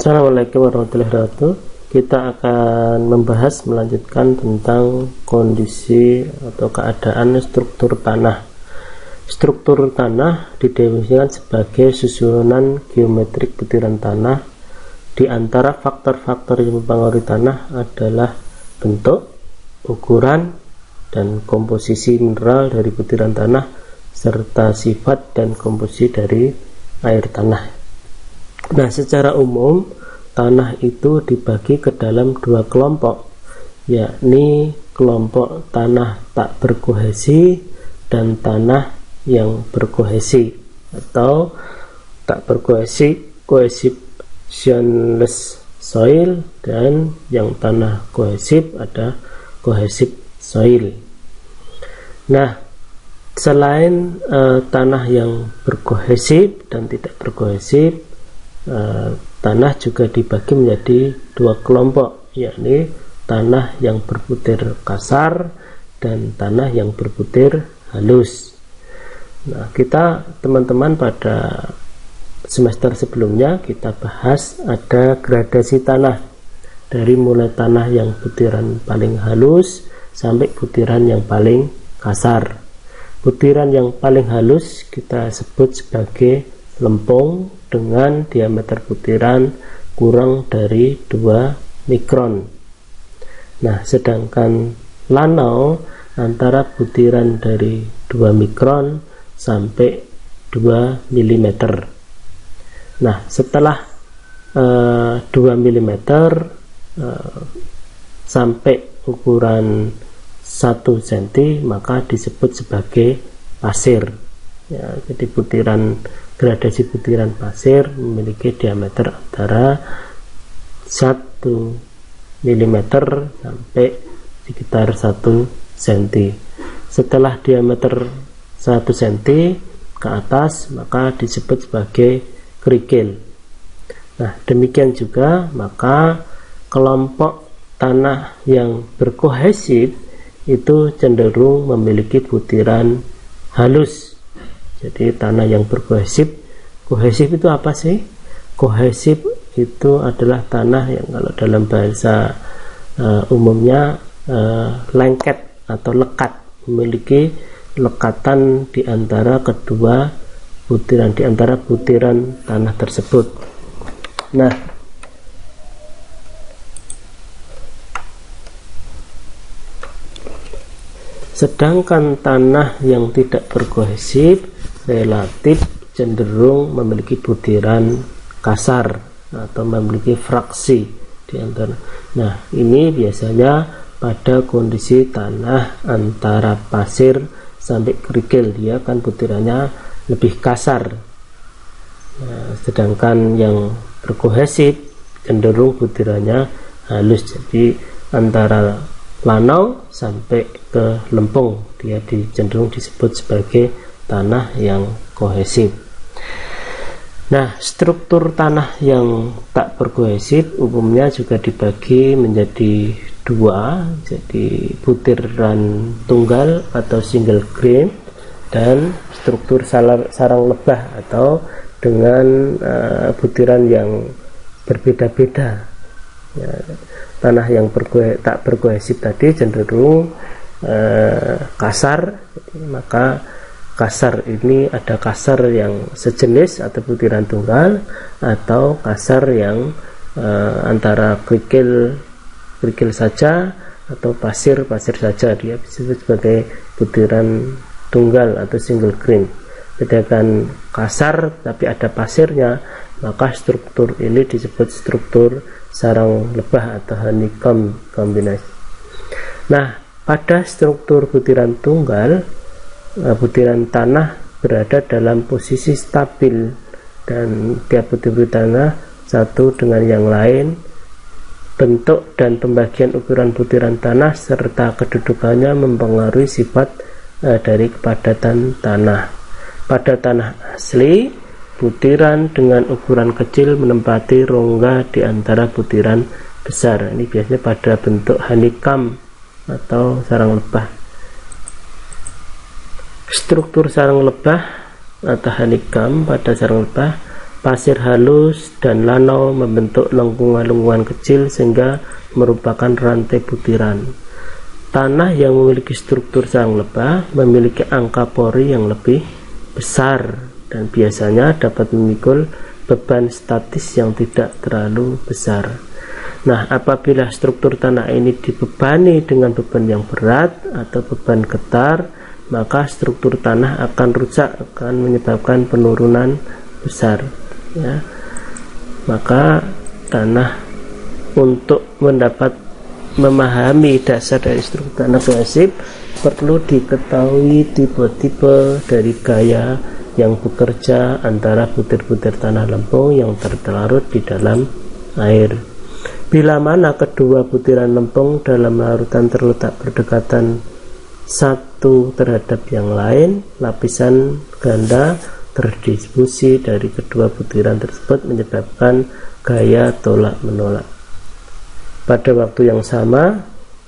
Assalamualaikum warahmatullahi wabarakatuh. Kita akan melanjutkan tentang kondisi atau keadaan struktur tanah. Struktur tanah didefinisikan sebagai susunan geometrik butiran tanah. Di antara faktor-faktor yang mempengaruhi tanah adalah bentuk, ukuran, dan komposisi mineral dari butiran tanah, serta sifat dan komposisi dari air tanah. Nah, secara umum tanah itu dibagi ke dalam dua kelompok, yakni kelompok tanah tak berkohesi dan tanah yang berkohesi, atau tak berkohesi cohesionless soil, dan yang tanah kohesif ada cohesive soil. Nah, selain tanah yang berkohesif dan tidak berkohesif, tanah juga dibagi menjadi dua kelompok, yakni tanah yang berbutir kasar dan tanah yang berbutir halus. Nah, kita teman-teman pada semester sebelumnya kita bahas ada gradasi tanah, dari mulai tanah yang butiran paling halus sampai butiran yang paling kasar. Butiran yang paling halus kita sebut sebagai lempung dengan diameter butiran kurang dari 2 mikron. Nah, sedangkan lanau antara butiran dari 2 mikron sampai 2 mm. Nah, setelah 2 mm sampai ukuran 1 cm maka disebut sebagai pasir. Ya, jadi gradasi butiran pasir memiliki diameter antara 1 mm sampai sekitar 1 cm. Setelah diameter 1 cm ke atas maka disebut sebagai kerikil. Nah, demikian juga maka kelompok tanah yang berkohesif itu cenderung memiliki butiran halus. Jadi tanah yang berkohesif, kohesif itu apa sih? Kohesif itu adalah tanah yang kalau dalam bahasa umumnya lengket atau lekat, memiliki lekatan di antara kedua butiran, di antara butiran tanah tersebut. Nah, sedangkan tanah yang tidak berkohesif relatif cenderung memiliki butiran kasar atau memiliki fraksi di antara. Nah, ini biasanya pada kondisi tanah antara pasir sampai kerikil, dia kan butirannya lebih kasar. Nah, sedangkan yang berkohesif cenderung butirannya halus. Jadi antara lanau sampai ke lempung dia cenderung disebut sebagai tanah yang kohesif. Nah, struktur tanah yang tak berkohesif umumnya juga dibagi menjadi dua, jadi butiran tunggal atau single grain, dan struktur sarang lebah atau dengan butiran yang berbeda-beda. Ya, tanah yang tak berkohesif tadi cenderung kasar, maka kasar ini ada kasar yang sejenis atau butiran tunggal, atau kasar yang antara kerikil saja atau pasir saja, dia disebut sebagai butiran tunggal atau single grain. Sedangkan kasar tapi ada pasirnya, maka struktur ini disebut struktur sarang lebah atau honeycomb kombinasi. Nah, pada struktur butiran tunggal, butiran tanah berada dalam posisi stabil dan tiap butir tanah satu dengan yang lain. Bentuk dan pembagian ukuran butiran tanah serta kedudukannya mempengaruhi sifat dari kepadatan tanah. Pada tanah asli, butiran dengan ukuran kecil menempati rongga di antara butiran besar. Ini biasanya pada bentuk honeycomb atau sarang lebah. Struktur sarang lebah atau honeycomb pada sarang lebah Pasir halus dan lanau membentuk lengkungan-lengkungan kecil sehingga merupakan rantai butiran. Tanah yang memiliki struktur sarang lebah memiliki angka pori yang lebih besar dan biasanya dapat memikul beban statis yang tidak terlalu besar. Nah, apabila struktur tanah ini dibebani dengan beban yang berat atau beban getar, maka struktur tanah akan rusak, akan menyebabkan penurunan besar, ya. Maka tanah, untuk memahami dasar dari struktur tanah kohesif, perlu diketahui tipe-tipe dari gaya yang bekerja antara butir-butir tanah lempung yang terlarut di dalam air. Bila mana kedua butiran lempung dalam larutan terletak berdekatan satu terhadap yang lain, lapisan ganda terdistribusi dari kedua butiran tersebut menyebabkan gaya tolak-menolak. Pada waktu yang sama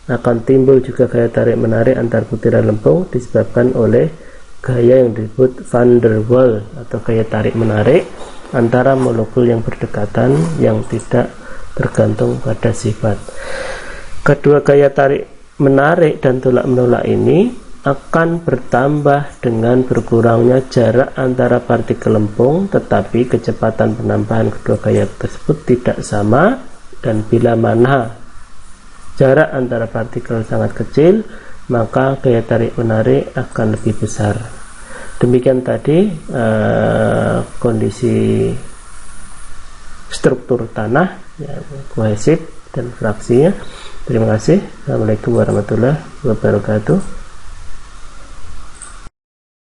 akan timbul juga gaya tarik-menarik antar butiran lempung disebabkan oleh gaya yang disebut van der Waals atau gaya tarik-menarik antara molekul yang berdekatan yang tidak tergantung pada sifat. Kedua gaya tarik-menarik dan tolak-menolak ini akan bertambah dengan berkurangnya jarak antara partikel lempung, tetapi kecepatan penambahan kedua gaya tersebut tidak sama, dan bila mana jarak antara partikel sangat kecil, maka gaya tarik-menarik akan lebih besar. Demikian tadi kondisi struktur tanah, ya, kohesif dan fraksinya. Terima kasih. Assalamualaikum warahmatullahi wabarakatuh.